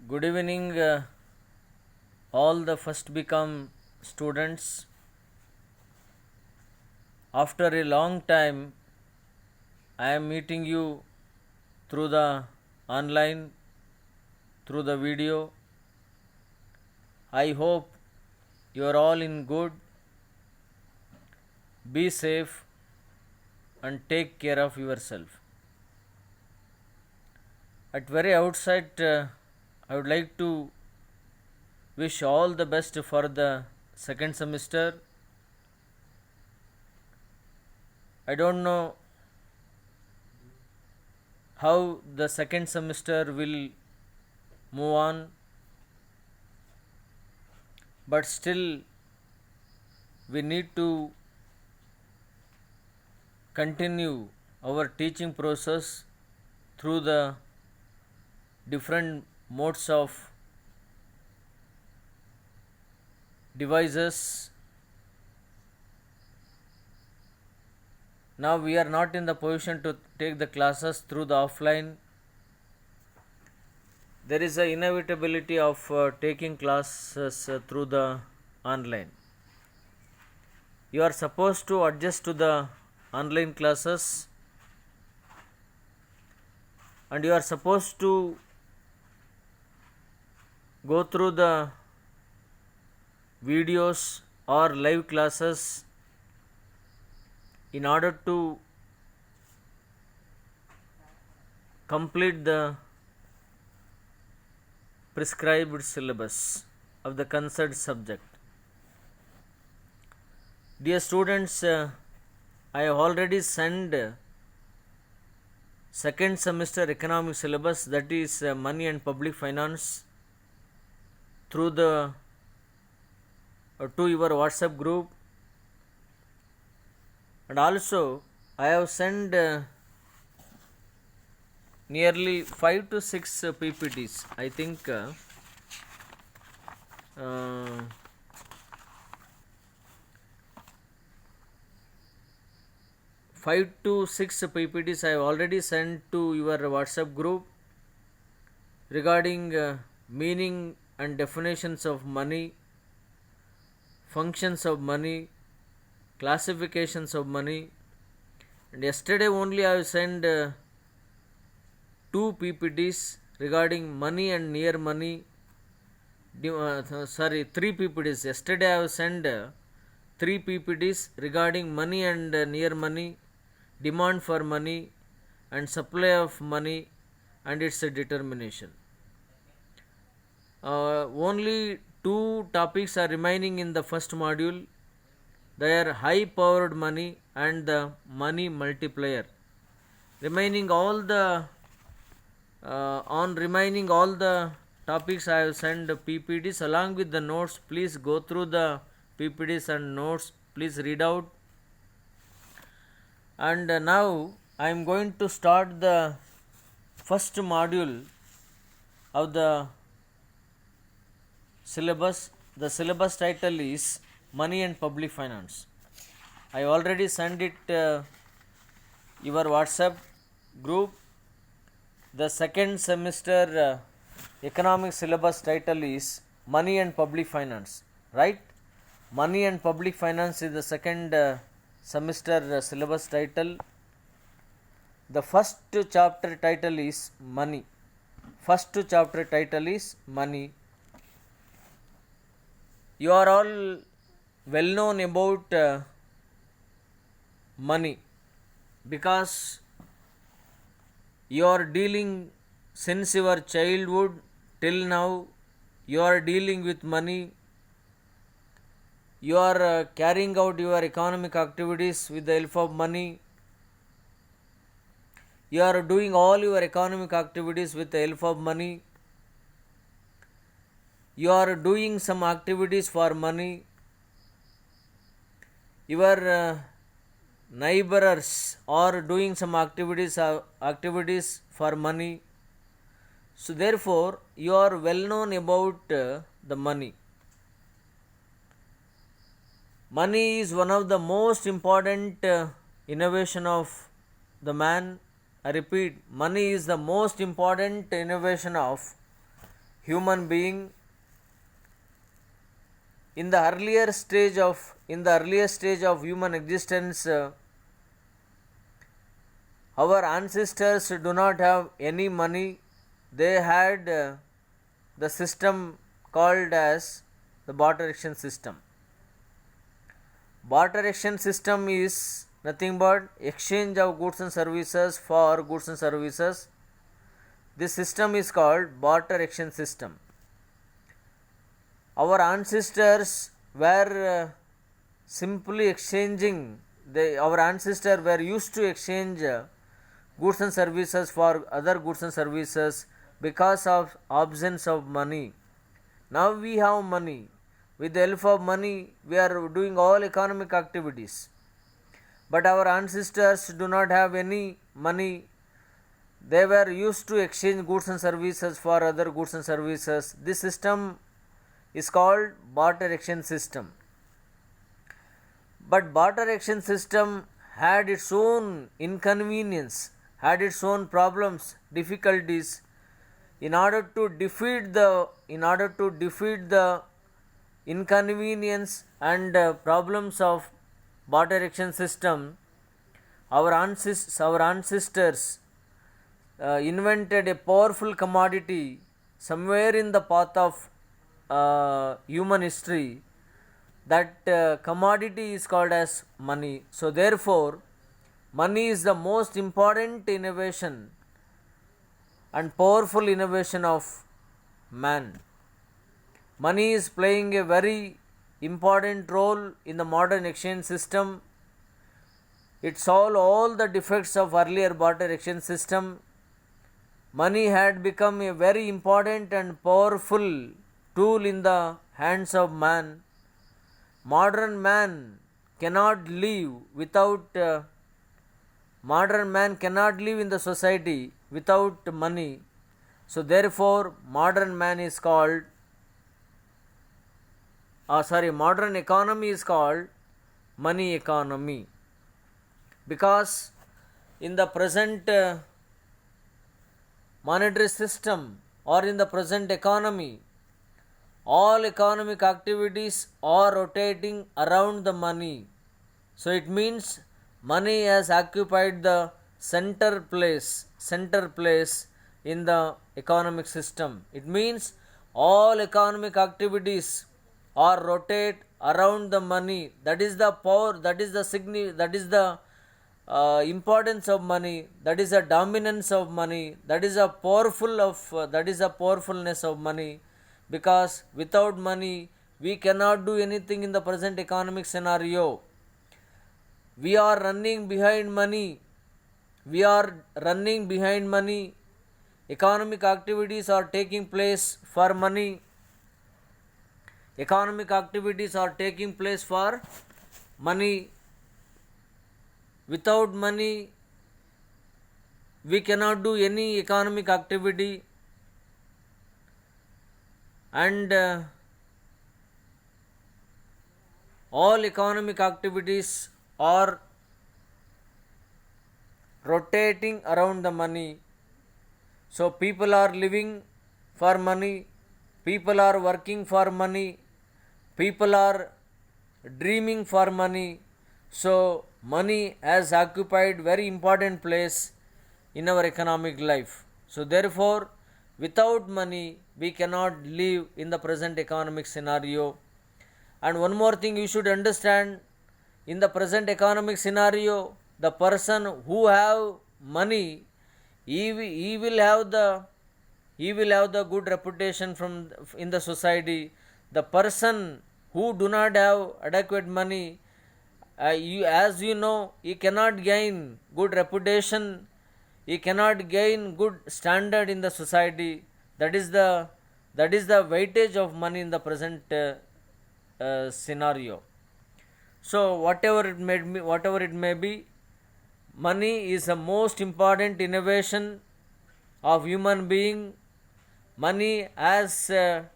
Good evening, all the first become students. After a long time, I am meeting you through the online, through the video. I hope you are all in good. Be safe and take care of yourself. At very outside, I would like to wish all the best for the second semester. I don't know how the second semester will move on, but still we need to continue our teaching process through the different modes of devices. Now we are not in the position to take the classes through the offline. There is a inevitability of taking classes through the online. You are supposed to adjust to the online classes, and you are supposed to go through the videos or live classes in order to complete the prescribed syllabus of the concerned subject. Dear students, I have already sent second semester economic syllabus, that is money and public finance, through the to your WhatsApp group, and also I have sent nearly 5 to 6 PPTs. I think 5 to 6 PPTs I have already sent to your WhatsApp group regarding meaning and definitions of money, functions of money, classifications of money. And yesterday only I have sent 2 PPTs regarding money and near money. 3 PPTs. Yesterday I have sent 3 PPTs regarding money and near money, demand for money, and supply of money and its determination. Only 2 topics are remaining in the first module. They are high powered money and the money multiplier. Remaining all the topics I have sent PPTs along with the notes. Please go through the PPTs and notes. Please read out. And now I am going to start the first module of the syllabus. The syllabus title is Money and Public Finance. I already sent it your WhatsApp group. The second semester economic syllabus title is Money and Public Finance, right? Money and Public Finance is the second semester syllabus title. The first chapter title is Money. First chapter title is Money. You are all well known about money, because you are dealing since your childhood till now. You are dealing with money. You are carrying out your economic activities with the help of money. You are doing all your economic activities with the help of money. You are doing some activities for money. Your neighbors are doing some activities for money. So therefore you are well known about the money. Money is one of the most important innovation of the man. I repeat, money is the most important innovation of human being in the earlier stage of human existence. Our ancestors do not have any money. They had the system called as the barter exchange system. Barter exchange system is nothing but exchange of goods and services for goods and services. This system is called barter exchange system. Our ancestors were simply exchanging. Our ancestors were used to exchange goods and services for other goods and services because of absence of money. Now we have money. With the help of money, we are doing all economic activities. But our ancestors do not have any money. They were used to exchange goods and services for other goods and services. This system is called barter exchange system. But barter exchange system had its own inconvenience, had its own problems, difficulties. In order to defeat the inconvenience and problems of barter exchange system, our ancestors invented a powerful commodity somewhere in the path of human history. That commodity is called as money. So therefore, money is the most important innovation and powerful innovation of man. Money is playing a very important role in the modern exchange system. It solved all the defects of earlier barter exchange system. Money had become a very important and powerful tool in the hands of man. Modern man cannot live in the society without money. So therefore, modern economy is called money economy. Because in the present monetary system or in the present economy, all economic activities are rotating around the money. So it means money has occupied the center place in the economic system. It means all economic activities are rotate around the money. That is the power, that is the importance of money, that is the dominance of money, that is the powerfulness of money. Because without money we cannot do anything in the present economic scenario. We are running behind money. Economic activities are taking place for money. Without money we cannot do any economic activity. And all economic activities are rotating around the money. So people are living for money, people are working for money, people are dreaming for money. So money has occupied very important place in our economic life. So therefore, without money we cannot live in the present economic scenario. And one more thing you should understand, in the present economic scenario, the person who have money, he will have the good reputation in the society. The person who do not have adequate money, as you know, he cannot gain good reputation, he cannot gain good standard in the society. That is the weightage of money in the present scenario. So whatever it may be, money is the most important innovation of human being. Money has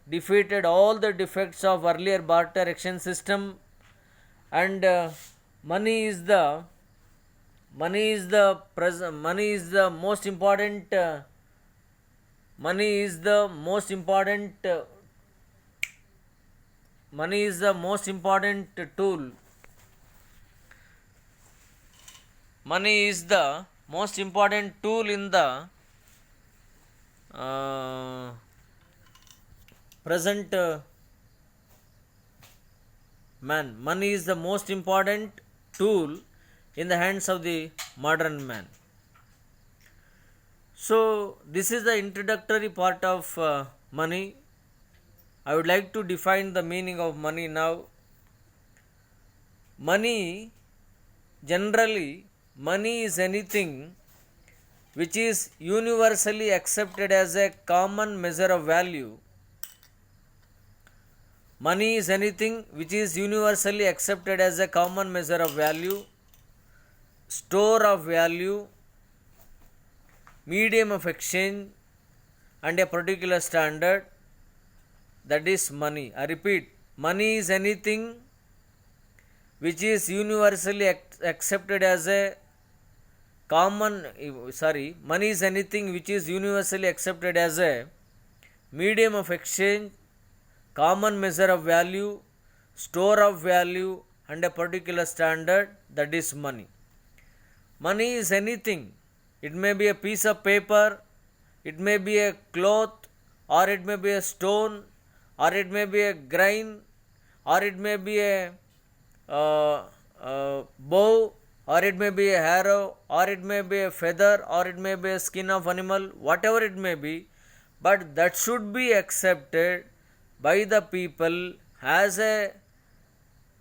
defeated all the defects of earlier barter exchange system, and money is the most important money is the most important money is the most important tool. Money is the most important tool in the present man. Money is the most important tool in the hands of the modern man. So, this is the introductory part of money. I would like to define the meaning of money now. Money, generally, money is anything which is universally accepted as a common measure of value. Money is anything which is universally accepted as a common measure of value, store of value, medium of exchange, and a particular standard. That is money. I repeat, money is anything which is universally accepted as a money is anything which is universally accepted as a medium of exchange, common measure of value, store of value, and a particular standard. That is money. Money is anything. It may be a piece of paper, it may be a cloth, or it may be a stone, or it may be a grain, or it may be a bow, or it may be a arrow, or it may be a feather, or it may be a skin of animal, whatever it may be, but that should be accepted by the people as a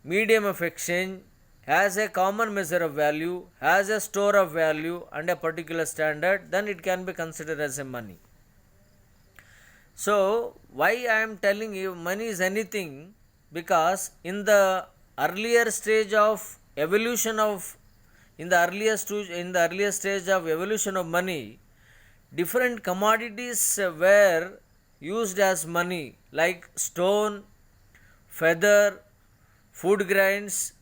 medium of exchange, as a common measure of value, as a store of value, and a particular standard. Then it can be considered as a money. So, why I am telling you money is anything? Because in the earlier stage of evolution of in the earlier stage of evolution of money, different commodities were used as money, like stone, feather, food grains,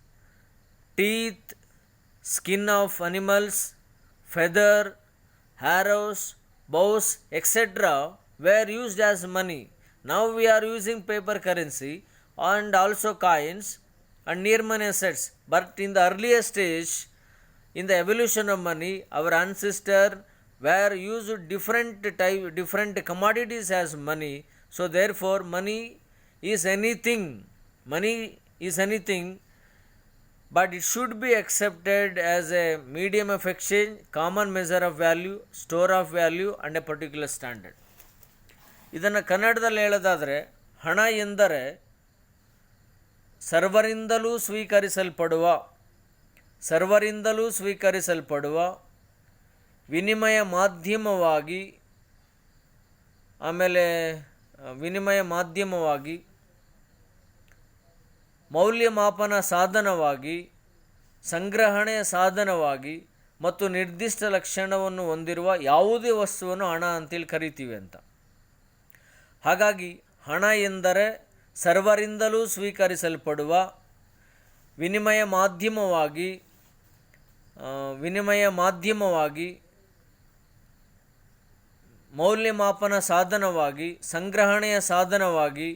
teeth, skin of animals, feather, arrows, bows, etc. were used as money. Now we are using paper currency and also coins and near money assets. But in the earlier stage, in the evolution of money, our ancestors were used different commodities as money. So therefore, money is anything. Money is anything, but it should be accepted as a medium of exchange, common measure of value, store of value, and a particular standard. ಇದನ್ನು ಕನ್ನಡದಲ್ಲಿ ಹೇಳೋದಾದರೆ, ಹಣ ಎಂದರೆ ಸರ್ವರಿಂದಲೂ ಸ್ವೀಕರಿಸಲ್ಪಡುವ ವಿನಿಮಯ ಮಾಧ್ಯಮವಾಗಿ ಮೌಲ್ಯಮಾಪನ ಸಾಧನವಾಗಿ, ಸಂಗ್ರಹಣೆಯ ಸಾಧನವಾಗಿ ಮತ್ತು ನಿರ್ದಿಷ್ಟ ಲಕ್ಷಣವನ್ನು ಹೊಂದಿರುವ ಯಾವುದೇ ವಸ್ತುವನ್ನು ಹಣ ಅಂತೇಳಿ ಕರಿತೀವಿ ಅಂತ. ಹಾಗಾಗಿ ಹಣ ಎಂದರೆ ಸರ್ವರಿಂದಲೂ ಸ್ವೀಕರಿಸಲ್ಪಡುವ ವಿನಿಮಯ ಮಾಧ್ಯಮವಾಗಿ ಮೌಲ್ಯಮಾಪನ ಸಾಧನವಾಗಿ, ಸಂಗ್ರಹಣೆಯ ಸಾಧನವಾಗಿ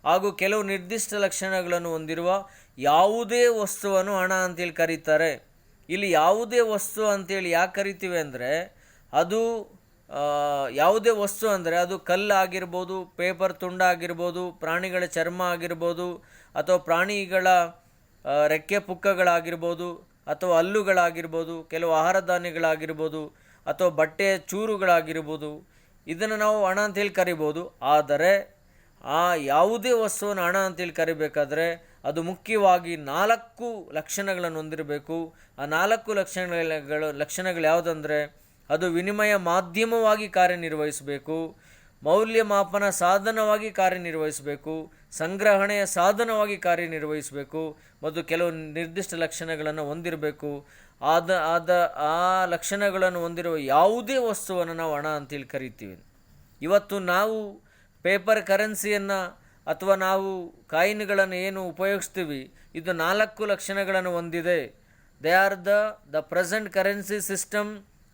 ಹಾಗೂ ಕೆಲವು ನಿರ್ದಿಷ್ಟ ಲಕ್ಷಣಗಳನ್ನು ಹೊಂದಿರುವ ಯಾವುದೇ ವಸ್ತುವನ್ನು ಹಣ ಅಂತೇಳಿ ಕರೀತಾರೆ. ಇಲ್ಲಿ ಯಾವುದೇ ವಸ್ತು ಅಂತೇಳಿ ಯಾಕೆ ಕರಿತೀವಿ ಅಂದರೆ, ಅದು ಯಾವುದೇ ವಸ್ತು ಅಂದರೆ ಅದು ಕಲ್ಲಾಗಿರ್ಬೋದು, ಪೇಪರ್ ತುಂಡಾಗಿರ್ಬೋದು, ಪ್ರಾಣಿಗಳ ಚರ್ಮ ಆಗಿರ್ಬೋದು, ಅಥವಾ ಪ್ರಾಣಿಗಳ ರೆಕ್ಕೆ ಪುಕ್ಕಗಳಾಗಿರ್ಬೋದು, ಅಥವಾ ಹಲ್ಲುಗಳಾಗಿರ್ಬೋದು, ಕೆಲವು ಆಹಾರ ಧಾನ್ಯಗಳಾಗಿರ್ಬೋದು, ಅಥವಾ ಬಟ್ಟೆಯ ಚೂರುಗಳಾಗಿರ್ಬೋದು. ಇದನ್ನು ನಾವು ಹಣ ಅಂತೇಳಿ ಕರಿಬೋದು. ಆದರೆ ಆ ಯಾವುದೇ ವಸ್ತುವನ್ನು ಹಣ ಅಂತೇಳಿ ಕರಿಬೇಕಾದ್ರೆ ಅದು ಮುಖ್ಯವಾಗಿ 4 ಲಕ್ಷಣಗಳನ್ನು ಹೊಂದಿರಬೇಕು. ಆ 4 ಲಕ್ಷಣಗಳು ಯಾವುದಂದರೆ, ಅದು ವಿನಿಮಯ ಮಾಧ್ಯಮವಾಗಿ ಕಾರ್ಯನಿರ್ವಹಿಸಬೇಕು, ಮೌಲ್ಯಮಾಪನ ಸಾಧನವಾಗಿ ಕಾರ್ಯನಿರ್ವಹಿಸಬೇಕು, ಸಂಗ್ರಹಣೆಯ ಸಾಧನವಾಗಿ ಕಾರ್ಯನಿರ್ವಹಿಸಬೇಕು, ಮತ್ತು ಕೆಲವು ನಿರ್ದಿಷ್ಟ ಲಕ್ಷಣಗಳನ್ನು ಹೊಂದಿರಬೇಕು. ಆ ಲಕ್ಷಣಗಳನ್ನು ಹೊಂದಿರುವ ಯಾವುದೇ ವಸ್ತುವನ್ನು ನಾವು ಹಣ ಅಂತೇಳಿ ಕರಿತೀವಿ. ಇವತ್ತು ನಾವು ಪೇಪರ್ ಕರೆನ್ಸಿಯನ್ನು ಅಥವಾ ನಾವು ಕಾಯಿನ್ಗಳನ್ನು ಏನು ಉಪಯೋಗಿಸ್ತೀವಿ, ಇದು 4 ಲಕ್ಷಣಗಳನ್ನು ಹೊಂದಿದೆ. They are the present currency system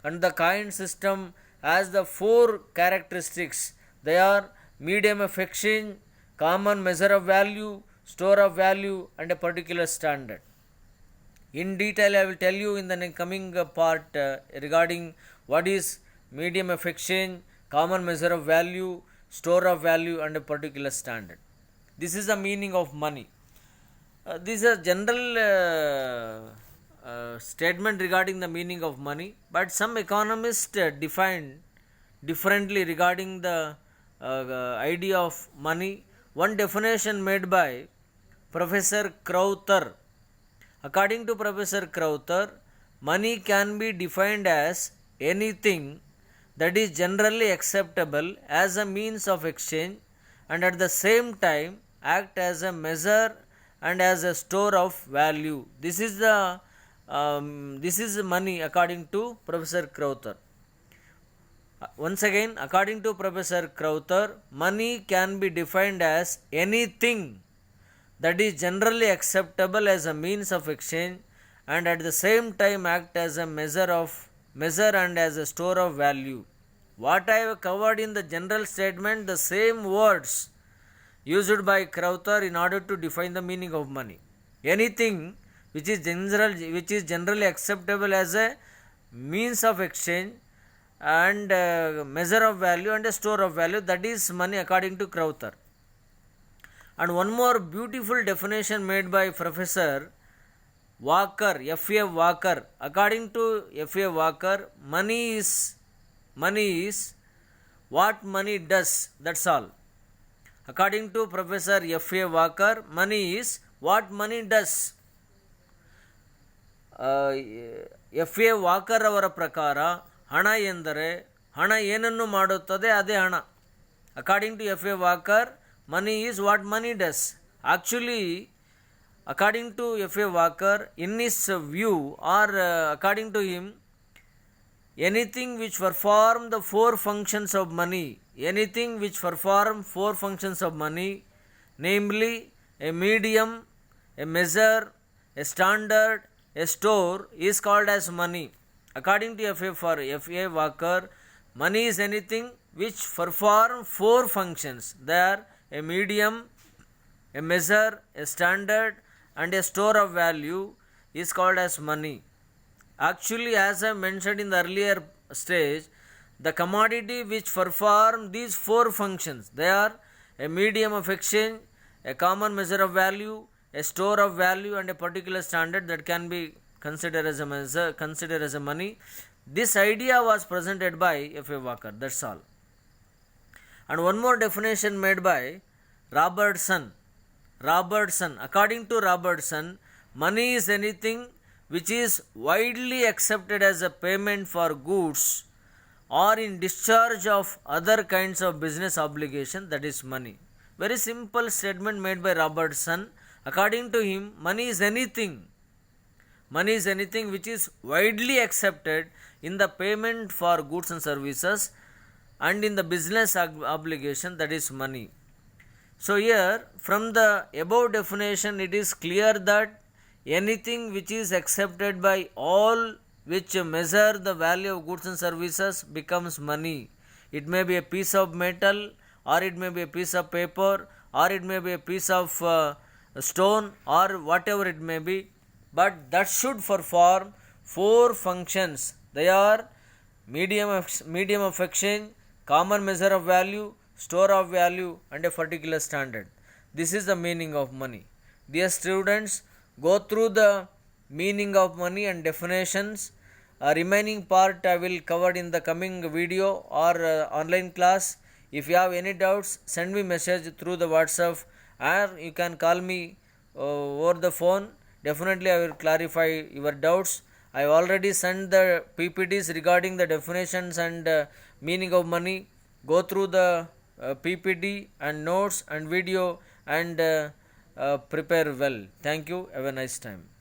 and the coin system has the four characteristics. They are medium of exchange, common measure of value, store of value, and a particular standard. In detail, I will tell you in the coming part regarding what is medium of exchange, common measure of value, store of value, and a particular standard. This is the meaning of money. This is a general statement regarding the meaning of money, but some economists define differently regarding the idea of money. One definition made by Professor Crowther. According to Professor Crowther, money can be defined as anything that is generally acceptable as a means of exchange and at the same time act as a measure and as a store of value. This is money according to Professor Crowther. Once again, according to Professor Crowther, money can be defined as anything that is generally acceptable as a means of exchange and at the same time act as a measure and as a store of value. What I have covered in the general statement, the same words used by Crowther in order to define the meaning of money. Anything which is generally acceptable as a means of exchange and measure of value and a store of value, that is money according to Crowther. And one more beautiful definition made by Professor Walker, F.A. Walker. According to F.A. Walker, money is what money does, that's all. According to Professor F.A. Walker, money is what money does. F.A. Walker ಅವರ ಪ್ರಕಾರ ಹಣ ಎಂದರೆ ಹಣ ಏನನ್ನು ಮಾಡುತ್ತದೆ ಅದೇ ಹಣ. According to F.A. Walker, money is what money does. Actually, according to F.A. Walker, in his view or according to him, anything which perform the four functions of money, namely a medium, a measure, a standard, a store, is called as money. According to F.A. Walker, money is anything which perform four functions. They are a medium, a measure, a standard, and a store of value is called as money. Actually, as I mentioned in the earlier stage, the commodity which perform these four functions, they are a medium of exchange, a common measure of value, a store of value, and a particular standard that can be considered as a money. This idea was presented by F.A. Walker, that's all. And one more definition made by Robertson. According to Robertson, money is anything which is widely accepted as a payment for goods or in discharge of other kinds of business obligation, that is money. Very simple statement made by Robertson. According to him, money is anything which is widely accepted in the payment for goods and services and in the business obligation, that is money. So here, from the above definition, it is clear that anything which is accepted by all which measure the value of goods and services becomes money. It may be a piece of metal, or it may be a piece of paper, or it may be a piece of stone, or whatever it may be, but that should perform four functions. They are medium of exchange, common measure of value, store of value, and a particular standard. This is the meaning of money. Dear students, go through the meaning of money and definitions. Remaining part I will cover in the coming video or online class. If you have any doubts, send me message through the WhatsApp, or you can call me over the phone. Definitely I will clarify your doubts. I have already sent the PPTs regarding the definitions and meaning of money. Go through the PPT and notes and video and prepare well. Thank you. Have a nice time.